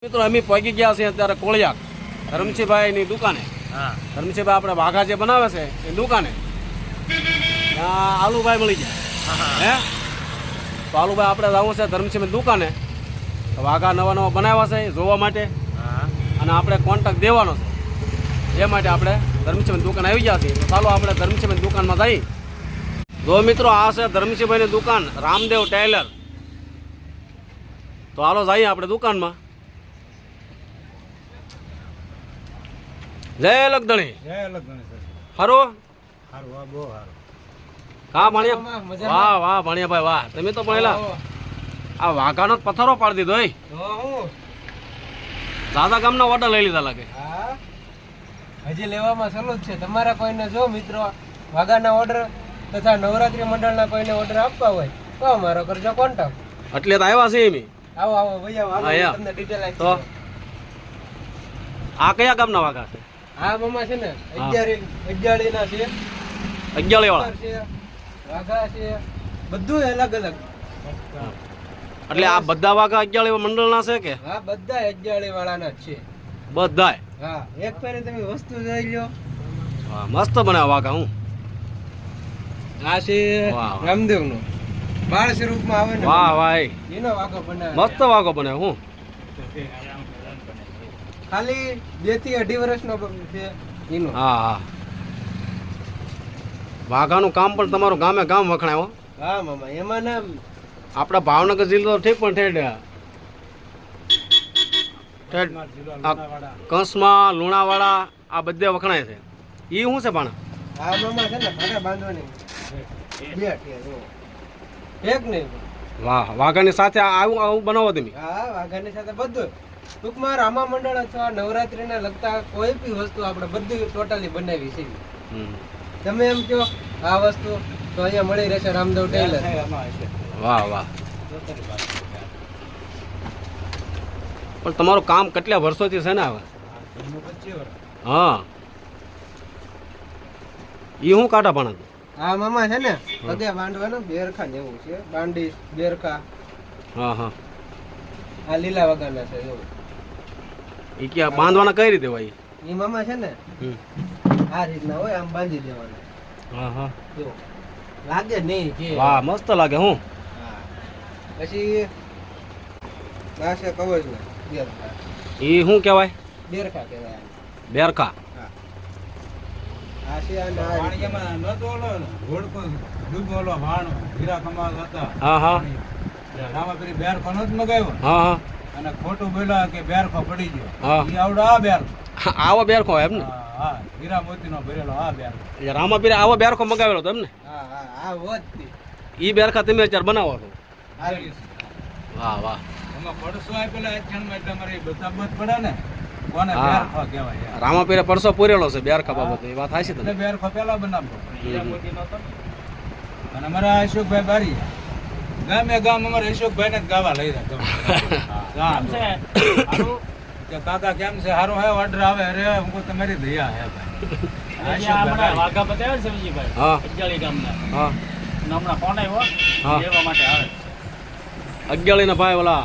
મિત્રો અમે પહોંચી ગયા છીએ અત્યારે કોળિયાક ધરમસિંહભાઈની દુકાને. ધરમસિંહભાઈ આપણે વાઘા જે બનાવે છે એ દુકાને ત્યાં આલુભાઈ મળી જાય હે. તો આલુભાઈ આપણે જવું છે ધરમસિંહભાઈ દુકાને. વાઘા નવા નવા બનાવ્યા છે એ જોવા માટે અને આપણે કોન્ટેક્ટ દેવાનો છે એ માટે આપણે ધરમસિંહભાઈ દુકાન આવી ગયા છીએ. તો ચાલો આપણે ધરમસિંહભાઈ દુકાનમાં જઈએ. જો મિત્રો આ છે ધરમસિંહભાઈની દુકાન રામદેવ ટેલર. તો હાલો જઈએ આપણે દુકાનમાં. જય લગધણી. હારો કા ભણ્યા? વાહ વાહ ભણ્યા ભાઈ વાહ. તમે તો ભણેલા. આ વાઘાનો પથ્થરો પાડી દીધો. દાદા ગામના ઓર્ડર લઈ લીધા લાગે. હજી લેવામાં ચાલુ જ છે. તમારા કોઈને જો મિત્રો વાઘાના ઓર્ડર તથા નવરાત્રી મંડળના કોઈને ઓર્ડર આપવા હોય તો અમારો કરજો કોન્ટેક્ટ. એટલે તો આવ્યા છે એમ. આવો આવો ભાઈ આવો, તમને ડિટેલ આપી. તો આ કયા ગામના વાઘા છે? હા મામા છે ને 11 ના છે, 11 વાળા છે, વાઘા છે, બધું અલગ અલગ. એટલે આ બધા વાઘા 11 મંડળના છે કે? હા બધા 11 વાળાના જ છે બધાય. હા એક ફેરે તમે વસ્તુ જોઈ લ્યો. વાહ મસ્ત બનાવ્યા વાઘા. હું આ છે રામદેવ નો બાળ સ્વરૂપમાં આવે ને. વાહ વાહ એનો વાઘો બનાવે. મસ્ત વાઘો બનાવ્યો. હું ખાલી 2 થી 2.5 વર્ષનો છે એનો. હા હા વાઘાનું કામ પણ તમારું ગામે ગામ વખણાય. હો હા મામા એમાં ના આપણા ભાવનગર જિલ્લો ઠીક પણ ઠેઠ કંસમાં લુણાવાડા આ બધે વખણાય છે. એ શું છે પણ? હા મામા છે ને ભાડા બાંધવાની બે જો એક નહીં. વાહ વાઘાની સાથે આવું આવું બનાવો તમે. હા વાઘાની સાથે બધું ટૂંકમાં રામા મંડળ અથવા નવરાત્રીને લગતા કોઈ બી વસ્તુ આપણે બધી ટોટલી બનાવી છે. તમે એમ કહો આ વસ્તુ તો અહીંયા મળી રહેશે રામદેવ ટેલર. વાહ વાહ. પણ તમારું કામ કેટલા વર્ષોથી છે ને હવે? હા એ શું કાઢા પણ? હા મામા છે ને પગે બાંધવાનું બેરખા ને એવું છે. બાંડી બેરખા. હા હા આ લીલા વગાના છે એવું. એ કે બાંધવાના કઈ રીતે હોય? એ મામા છે ને આ રીતના હોય, આમ બાંધી દેવાના. હા હા જો લાગે નહીં કે વાહ મસ્ત લાગે. હું પછી આ છે કવચ ને બેરખા. એ શું કહેવાય? બેરખા કહેવાય. બેરખા. આ છે અને આ વાણિયામાં નતો ઓલો ઘોડકો ડૂબ ઓલો વાણ હીરા કમાલ હતા. હા હા રામાપીરી બેરખો નતો મગાવ્યો હા હા અને ખોટું બોલ્યા કે બેરખો પડી ગયો. હા. ઈ આવડો આ બેરખો. આવો બેરખો એમ ને? હા હા હીરા મોતીનો ભરેલો આ બેરખો. એટલે રામાપીરે આવો બેરખો મગાવેલો હતો એમ ને? હા હા આ વધતી એ બેરખા તમે અત્યારે બનાવો છો? આ વાહ વાહ. એમાં પડસો આપેલા એક જણ માં તમારે બધા મત પડે ને કોને હા. બેરખો કહેવાય યાર. રામાપીરે પરસો પૂરેલો છે બેરખા બાબતે. એ વાત હાચી એટલે તમે. બેરખો પેલા બનાવતો હીરા મોતીનો હતો. અને અમારા અશોકભાઈ બારી ગામે ગામ અમારે અશોકભાઈ ને જ ગાવા લઈ રહ્યા ગામ છે. કે કાકા કેમ છે? સારું હે ઓર્ડર આવે. અરે હું તમારી દયા હે ભાઈ. વાઘા બતાવ્યા છે વિજયભાઈ હા 11 ગામના. હા હમણાં ફોન આવ્યો હા. લેવા માટે આવે 11 ના ભાઈ ઓલા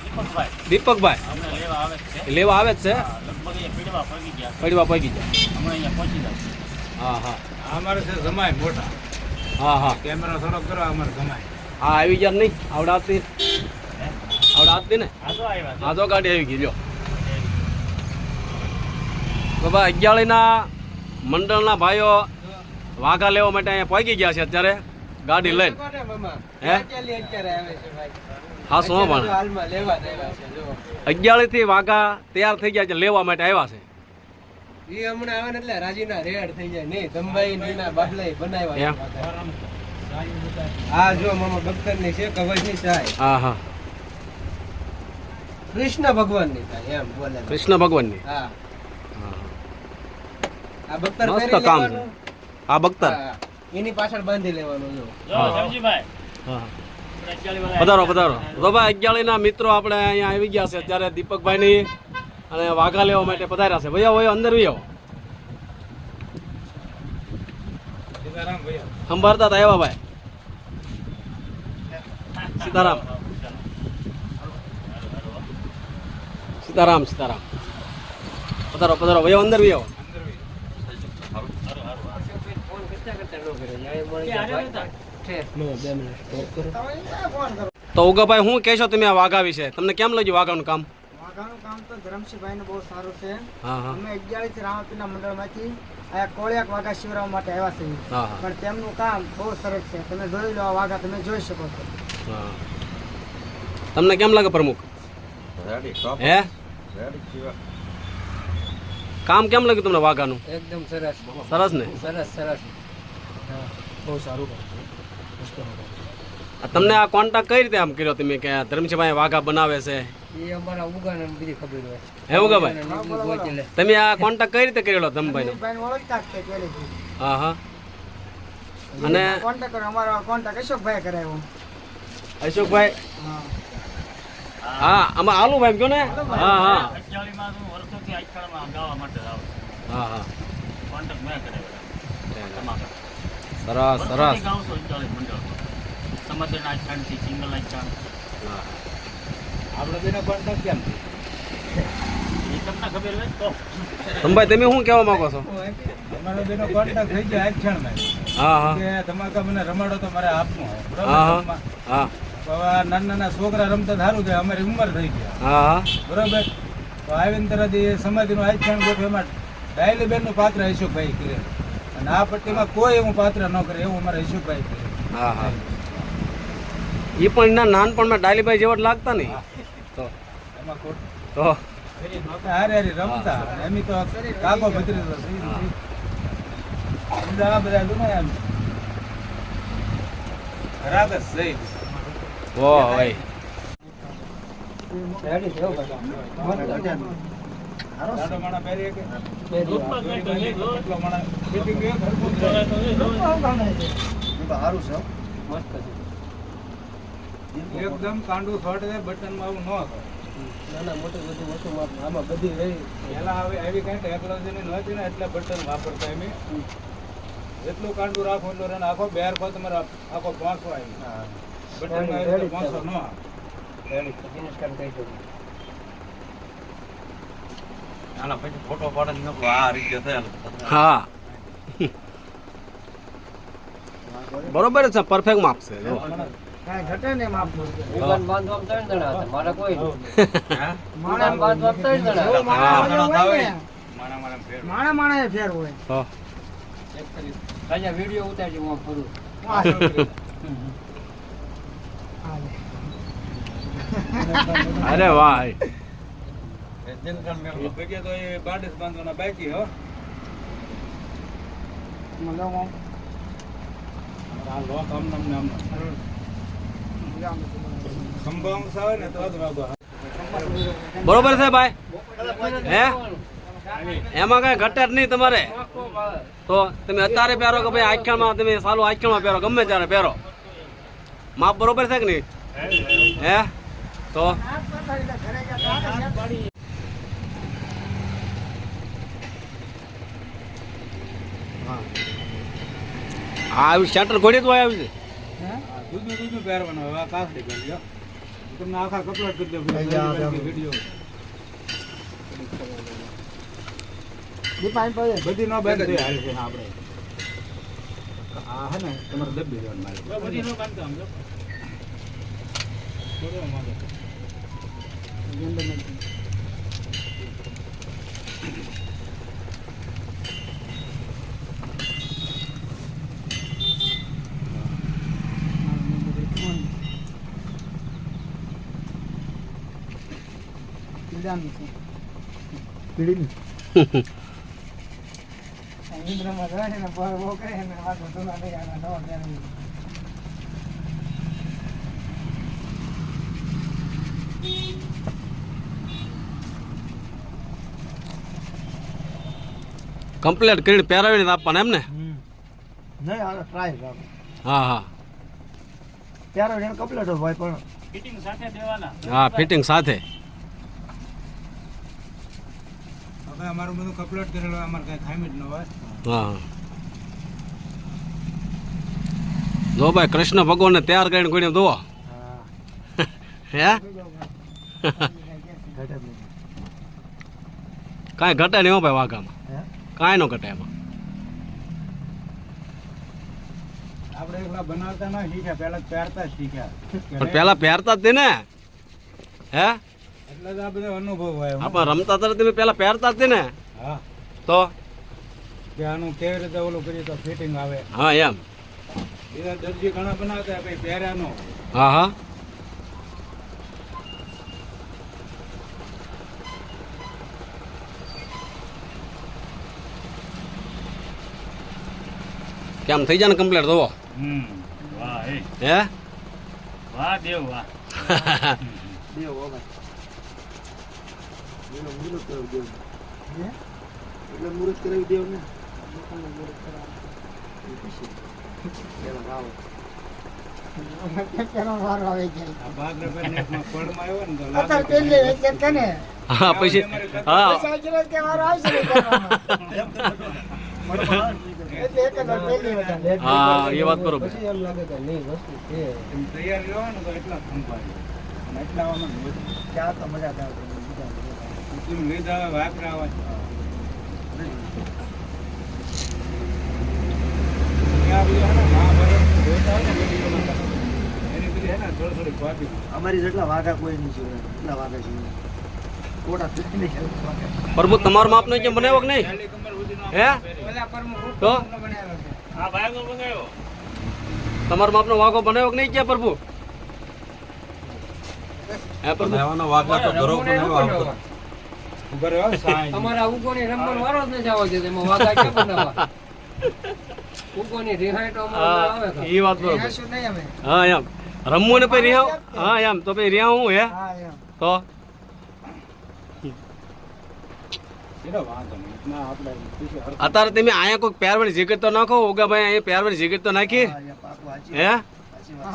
દીપકભાઈ દીપકભાઈ હમણાં લેવા આવે છે. એ લેવા આવે જ છે. લગભગ અહીંયા પીડવા પગી ગયા છે. પડવા પગી જાય. હમણાં અહીંયા પહોંચી જશે. હા હા આ અમારે છે જમાય મોટા. હા હા કેમેરો થોડોક કરો અમારે જમાય. હા આવી ગયા નહીં આવડાતી આવડાતી ને? આ તો આવ્યા છે. આ તો ગાડી આવી ગઈ લ્યો. તો ભાઈ 11 ના મંડળના ભાઈઓ વાઘા લેવા માટે અહીંયા પહોંચી ગયા છે અત્યારે ગાડી લઈને. કોને મામા હે? અત્યારે આવે છે ભાઈ. હા શું અત્યારે પણ હાલમાં લેવા જ આવ્યા છે જો. 11 થી વાઘા તૈયાર થઈ ગયા છે લેવા માટે આવ્યા છે. ઈ હમણાં આવે ને એટલે રાજીના રેડ થઈ જાય. નહીં ધંભાઈ નીના બાબલાઈ બનાવ્યા એમ? છે. આ જો મામા બખ્તરની છે કવચની ચાય. હા હા કૃષ્ણ ભગવાનની ચાય એમ બોલે. કૃષ્ણ ભગવાનની. હા હા. આ બખ્તર મસ્ત પહેરી કામ છે. લેવાનું. આ બખ્તર. હા, એની પાછળ બાંધી લેવાનું જો. જો હા. સમજીભાઈ હા આપણે 11 વાળા પધારો પધારો. તો ભાઈ 11 ના મિત્રો આપણે અહીંયા આવી ગયા છે અત્યારે દીપકભાઈની અને વાઘા લેવા માટે પધાર્યા છે. ભૈયા ભૈયા અંદર ભૈયા સીતારામ ભૈયા. સંભાળતા હતા એવા ભાઈ. સીતારામ. સીતારામ સીતારામ. પધારો પધારો, વયો અંદર વયો. ફોન કરતા કરતા ન કરે ન્યાય મળી ક્યારે જાય હતા? છે. નો 2 મિનિટ સ્ટોપ કરો. તો ઉગાભાઈ શું કહેશો તમે આ વાઘા વિશે? તમને કેમ લાગ્યું વાઘાનું કામ? વાઘાનું કામ તો ધરમસિંહભાઈનું બહુ સારું છે. હા હા અમે 11 રામાપીરના મંડળમાંથી આ કોળિયાક વાઘા શિવરાવ માટે આવ્યા છીએ. હા હા પણ તેમનું કામ બહુ સરસ છે. તમે જોઈ લો આ વાઘા, તમે જોઈ શકો છો. હા. તમને કેમ લાગે પ્રમુખ? હે કામ કેમ લાગ્યું તમને વાઘાનું? એકદમ સરસ સરસ ને? સરસ સરસ. હા બહુ સારું કામ. આ તમને આ કોન્ટેક્ટ કઈ રીતે આમ કર્યો તમે કે ધર્મસિંહભાઈ વાઘા બનાવે છે? એ અમારા ઉગાને બધી ખબર હોય. હે ઉગાભાઈ, ગોચી લે. તમે આ કોન્ટેક્ટ કઈ રીતે કરેલો ધમભાઈનો? ધરમસિંહભાઈને ઓળખતા જ છે પહેલેથી. હા હા. અને કોન્ટેક્ટ કરો, અમારો કોન્ટેક્ટ અશોકભાઈ કરાવ્યો. અશોકભાઈ, હા. હા આમાં આલુભાઈ એમ કહો ને? હા હા 48 માં હું વર્ષોથી આજકાલમાં ગાવા માટે આવું છું. હા હા. કોન્ટેક્ટ મેં કરેલા. તમારા. સરસ સરસ. વર્ષોથી ગાઉં છું 48 મંડળમાં. સમાજના આજકાલથી સિંગલ આજકાલ. હા. આપણે બેનો કોન્ટેક્ટ કેમ છે? એ તમને ખબર હોય તો. ધમભાઈ તમે શું કહેવા માંગો છો? અમારો બેનો કોન્ટેક્ટ થઈ ગયો આજ ક્ષણમાં હા હા કે ધમાકા મને રમાડો તો મારે આપવું હોય. હા હા બરોબર? હા હવે આ નાના નાના છોકરા રમતા સારું કે અમારી ઉંમર થઈ ગયા, હા હા બરોબર? તો આવીને તરત એ સમાધિનું આજ ક્ષણ ગોઠવે એમાં ડાયલી બેનનું પાત્ર અશોકભાઈ કરે અને આ પટ્ટીમાં કોઈ એવું પાત્ર ન કરે એવું અમારા અશોકભાઈ કરે. હા હા. એ પણ એના નાનપણમાં ડાલીભાઈ જેવા જ લાગતા નહીં તો એમાં ખોટ તો હારે હારે રમતા અને એમ તો કાકો ભત્રીજો બધા આ બધા દુનિયા એમ ખરાબ જ છે. વો ભાઈ રેડી છે હો બધા. દાડો માણા પહેરીએ કે ગ્રુપમાં કંઈક હોય, જો. કેટલો માણા ફિટિંગ એ ઘરનું તો છે. મસ્ત છે. એકદમ કાંડું ફટ છે, બટનમાં આવું ન થાય. નાના મોટી બધી વસ્તુમાં આમાં બધી રહી. પહેલા આવી કઈ ટેકનોલોજીની નહોતી ને એટલે બટન વાપરતા એમ એટલું કાંડું રાખો એટલો રન આખો બેર પર તમારે આખો 500 આવી બટનમાં આવી તો 500 ન આવે. બિઝનેસ કામ કરી શકો. આના પછી ફોટો પાડીને મોકલો. આ રીતે થયેલ. હા બરોબર છે, પરફેક્ટ માપ છે જો. કાંઈ ઘટે ને એમ આપવું. દુકાન બાંધવામાં 3 જણા હતા, મારા કોઈ નહીં. હા? દુકાન બાંધવામાં 3 જણા હતા. માણા હોય ને, માણા માણા ફેર. માણા એ ફેર હોય. તો રાજા વિડીયો ઉતારજો હું ફરું. હાલે. અરે વાહ. એ દિનકર મેળો. ભેગ્યા તો એ બાડસ બાંધવાના બાકી હો. આ લોક આમ નામ નામ ખંભાંશ આવે ને તો જ વાગો. બરોબર છે ભાઈ? હે એમાં કઈ ઘટે જ નહીં તમારે. તો તમે અત્યારે પહેરો કે ભાઈ આખ્યામાં તમે સાલું આખ્યામાં પહેરો, ગમે ત્યારે પહેરો, માપ બરોબર છે કે નહીં? હે તો આવ્યું સેન્ટર ઘોડી તો આવ્યું છે. બીજું પહેરવાનું હવે આ કાસડી કરી લ્યો. તમને આખા કપડા કરી દો વિડીયો બધી નો બેગ દે હાલ છે આપણે આ હે ને તમારે દબી દેવાનું મારે બધી નો બાંધતો આમ જો. થોડો માંગે કમ્પ્લેટ કરીને પહેરાવીને આપવાના એમ ને? નહીં હાલો ટ્રાય કરો. હા હા ત્યારે એને કપલેટ હોય પણ ફિટિંગ સાથે દેવાના. હા ફિટિંગ સાથે. હવે અમારું બધું કપલેટ કરેલું અમારે કઈ ખામી જ ન હોય. હા જો ભાઈ કૃષ્ણ ભગવાનને તૈયાર કરીને કોઈ જુઓ. હે ઘટે જ નહીં. કાંઈ ઘટે નહીં હો ભાઈ વાઘામાં, હે? કાંઈ ન ઘટે એમાં. આપણે એકલા બનાવતા ના શીખ્યા, પહેલા પહેરતા જ શીખ્યા. પણ પેલા પહેરતા જ તે ને, હે એટલે જ આ બધો અનુભવ હોય. આપણે રમતા ત્યારે તમે પેલા પહેરતા જ તે ને, હા, તો કે આનું કેવી રીતે ઓલું કરીએ તો ફિટિંગ આવે. હા એમ, બીજા દરજી ઘણા બનાવતા ભાઈ પહેર્યા નો. હા હા. કેમ થઈ જાય ને કમ્પ્લીટ જોવો, વાહ હે હે વાહ દેવ વાહ. દેવ વગર એનો મુરત કરાવી દેવ એટલે મુરત કરાવી દેવ ને લોકોને મુરત કરાવે પછી એનો વાવ કેનો વારો આવે જાય આ બાગરા પર ફળમાં આવ્યો ને તો અત્યારે લાગે પેલે એટલે તને હા પછી હા સાઈકલ કે વારો આવશે ને કરવામાં એટલે એક જ વાર પેલી વખત હા એ વાત બરોબર. પછી એમ લાગે કે નહીં વસ્તુ છે. એમ તૈયાર રહ્યો ને તો એટલા ખંભાય અને એટલા આમાં વધુ. ત્યાં તો મજા જ આવતી બીજા એમ લીધા આવે વાપરા આવે. ત્યાં બધી હે ને મહાભારત જોતા હોય ને વિડીયોમાં એની બધી હે ને થોડી કોપી. અમારી જેટલા વાઘા કોઈ નહીં છે એટલા વાઘા છે કોટા થઈ નહીં પ્રભુ તમારો માપ નહીં કેમ બનાવ્યો કે નહીં, ખાલી કમર સુધીનો હે તો આ ભાઈ મંગાવ્યો તમારા માપનો વાઘો બનાવ્યો કે નહીં કે પ્રભુ, હે પ્રભુ બનાવવાનો વાઘા તો ઘરો પણ એવો આવતો. ઉપર રહ્યો સાંઈ. અમારા ઉગોની રમવાનો વારો જ નથી આવવો જોઈએ, એમાં વાઘા ક્યાં બનાવવા? ઉગોની રિહાઈ તો અમારે આવે હા કે? એ વાત બરોબર. શું નહીં અમે હા એમ રમવું ને પછી રિયા, હા એમ તો પછી રિયા હું હે હા એમ તો એનો વાંધો નહીં. ના આપણે પીછે હરખું. અત્યારે તમે અહીંયા કોઈ પહેરવાની જેકેટ તો નાખો, ઓગાભાઈ અહીંયા પહેરવાની જેકેટ તો નાખી, હા, એ પાકું હાચી હે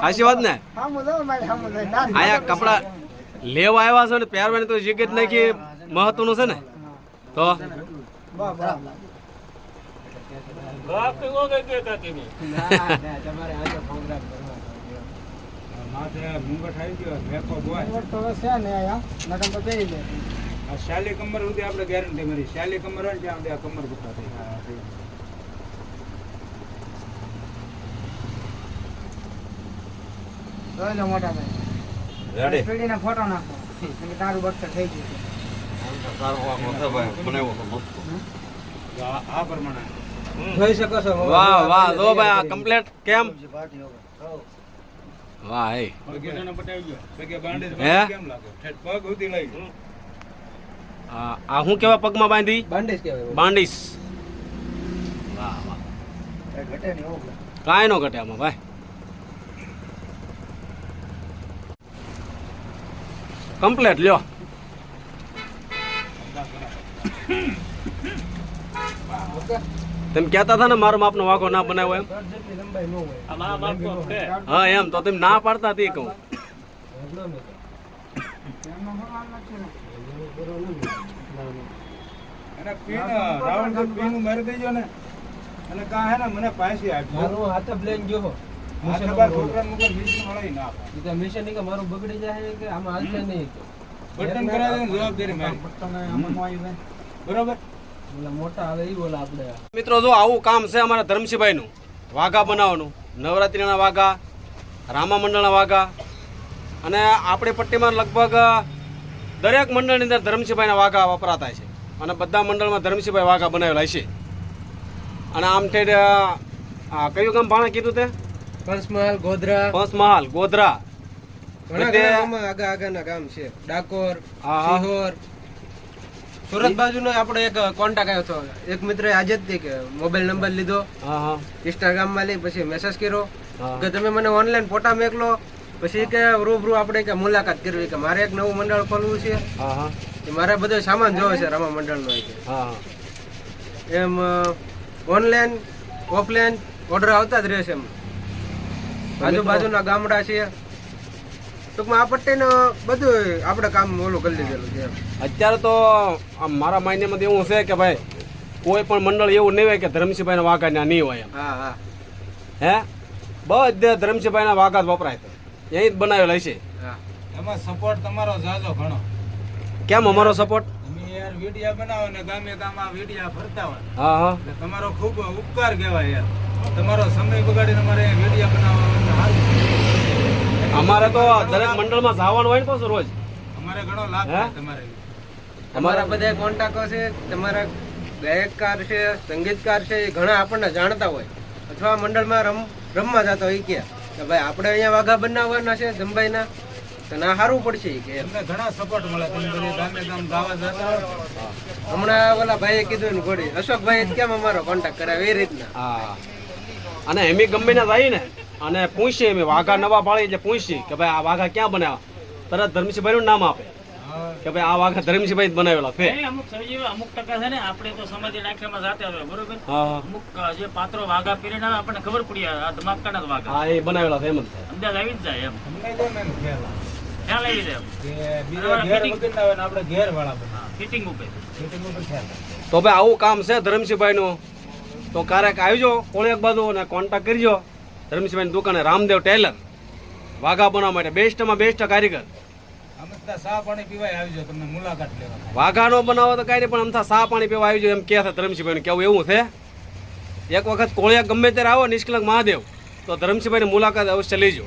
સાચી વાત ને, હા મુદો મારી હા મુદો ના અહીંયા કપડા લેવા આવ્યા છો ને પહેરવાની તો જેકેટ નાખી મહત્વનું છે ને, તો બરાબર લાગે બાપ તો કો કે કાકી ને ના, ના, તમારે આજે પ્રોગ્રામ કરવા માથે મુંગટ આવી ગયો મેકો બોય. તો છે ને આયા નકર તો પહેરી લે આ શાલી કમર સુધી આપણે ગેરંટી મારી. શાલી કમર હોય ને ત્યાં સુધી આ કમર ગુફા થઈ. જોઈ લો મોટા ભાઈ રેડી પેઢીના ફોટો નાખો એટલે તારું બક્કર થઈ ગયું છે. સારો વાઘો છે ભાઈ, બનાવ્યો તો મસ્ત. તો આ પ્રમાણે જોઈ શકો છો. વાહ વાહ જો ભાઈ આ કમ્પ્લીટ કેમ, પાર્ટી હવે વાહ હે પગેટાને પટાવી ગયો. પગે બાંધે તો હે? કેમ લાગે? ઠેઠ પગ સુધી લઈ ગયો. આ શું કેવા પગમાં બાંધી, બાંડેજ કહેવાય. બાંડીશ, વાહ વાહ એ ઘટે નહીં હો ભાઈ. કાંઈ નો ઘટે આમાં ભાઈ, કમ્પ્લીટ લ્યો. તમે કહેતા હતા ને મારો માપનો વાઘો ના બનાવ્યો એમ, ઘર જેટલી લંબાઈ ન હોય. આ મારા બાપ કો છે હા એમ તો તમે ના પાડતા તે કહું, ઝઘડો નહીં. એમનો ભગવાન નથી ને. બરોબર નહીં. ના, ના. અને પીન રાઉન્ડ પીન મારી દેજો ને. અને કા હે ને મને પાછી આપજો. મારું હાથે બ્લેન ગયો. આ ખબર છોકરા મુકર બીજું વળાઈ ના આપે. ઈ તો મિશન નહીં કે મારું બગડી જાય કે આમાં હાલશે નહીં. બટન કરાવી દેવાની જવાબદારી મારી. બરોબર. ઓલા મોટા આવે ઈ બોલા આપણે. મિત્રો જો આવું કામ છે અમારા ધરમસિંહભાઈનું, વાઘા બનાવવાનું, નવરાત્રિના વાઘા, રામા મંડળના વાઘા, અને આપણી પટ્ટીમાં લગભગ દરેક મંડળની અંદર ધરમસિંહભાઈના વાઘા વપરાતા છે, અને બધા મંડળમાં ધરમસિંહભાઈ વાઘા બનાવેલા છે. અને આમ ઠેઠ કયું ગામ ભાણા કીધું તે, પંચમહાલ, ગોધરા, પંચમહાલ, ગોધરા, ઘણા બધે- ઘણા ગામમાં આગળના ગામ છે. ડાકોર, હા, હા. સિહોર, સુરત બાજુનો આપણે એક કોન્ટેક્ટ આવ્યો હતો. એક મિત્રએ આજે જ તે કે મોબાઈલ નંબર લીધો, હા હા ઇન્સ્ટાગ્રામમાં લઈ પછી મેસેજ કર્યો હા. કે તમે મને ઓનલાઈન ફોટા મોકલો, પછી કે રૂબરૂ આપણે કે મુલાકાત કરવી, કે મારે એક નવું મંડળ ખોલવું છે, હા હા કે મારે બધો સામાન જોવે છે રામા મંડળનો. હા હા એમ ઓનલાઈન ઓફલાઈન ઓર્ડર આવતા જ રહેશે. એમ આજુબાજુના ગામડા છે, ટૂંકમાં આ પટ્ટીને બધું આપણે કામ ઓલું કરી લીધેલું છે. અત્યારે તો આમ મારા માન્યમાં એવું છે કે ભાઈ કોઈ પણ મંડળ એવું નહીં હોય કે ધરમસિંહભાઈના વાઘા ના નહીં હોય એમ, હા હા હે બધે ધરમસિંહભાઈના વાઘા જ વપરાય તો અહીં જ બનાવેલા છે. હા એમાં સપોર્ટ તમારો જાજો ઘણો. કેમ અમારો સપોર્ટ, તમે યાર યાર વિડિયા બનાવો ને ગામે ગામ આ વિડિયા ફરતા હોય હા હા એટલે તમારો ખૂબ ઉપકાર કહેવાય યાર. તમારો સમય બગાડીને અમારે વિડિયા બનાવવા સારું. અમારે તો દરેક મંડળમાં જવાનું હોય ને પાછું રોજ અમારે ઘણો લાભ હે? થાય તમારે. અમારા બધા કોન્ટેક્ટો છે, તમારા ગાયકકાર છે, સંગીતકાર છે, એ ઘણા આપણને જાણતા હોય અથવા મંડળમાં રમવા જતા હોય કે ભાઈ આપણે અહીંયા વાઘા બનાવવાના છે જંબાઈના, તો ના સારું પડશે કે એમ. તમને ઘણા સપોર્ટ મળે. તમે બધી ગામે ગામ ગાવા જતા હોય. હમણાં ઓલા ભાઈએ કીધું ને ઘોડી અશોકભાઈ કેમ અમારો કોન્ટેક્ટ કરાવે એ રીતના. હા અને એમ ગમે ના જાય ને અને પૂછીએ એમ વાઘા નવા પાડી એટલે પૂછીએ કે ભાઈ આ વાઘા ક્યાં બનાવ્યા, તરત ધર્મસિંહભાઈ નું નામ આપે હા. કે ભાઈ આ વાઘા ધર્મસિંહભાઈ જ બનાવેલા છે. એ અમુક સજીવો અમુક ટકા છે ને આપણે તો સમાધિ નાખ્યામાં જાતે આવે બરોબર. હા હા અમુક જે પાત્રો વાઘા પીરીને આવે આપણને ખબર પડી આ ધમાકાના જ વાઘા હા એ બનાવેલા છે એમ જ છે. અંદાજ આવી જ જાય એમ તમને કેમ એમ ખ્યાલ આવે? ખ્યાલ આવી જાય કે બીજા ઘેર વગરના આવે ને આપણે ઘેર વાળા બનાવે. ફિટિંગ ઉપર ફિટિંગ ઉપર ખ્યાલ આવે. તો ભાઈ આવું કામ છે ધર્મસિંહભાઈ નું, તો ક્યારેક આવજો કોળિયાક બાજુ અને કોન્ટેક્ટ કરજો. ધર્મસિંહભાઈની દુકાને રામદેવ ટેલર વાઘા બનાવવા માટે બેસ્ટમાં બેસ્ટ કારીગર. અમસ્તા ચા પાણી પીવાય આવજો, તમને મુલાકાત લેવા. વાઘા નો બનાવો તો કાંઈ નહીં, પણ અમથા સા પાણી પીવા આવી જાય એમ કે છે ધર્મસિંહભાઈ. કેવું એવું છે. એક વખત કોળિયાક ગમે ત્યારે આવો નિષ્કલંક મહાદેવ તો ધર્મસિંહભાઈની મુલાકાત અવશ્ય લેજો.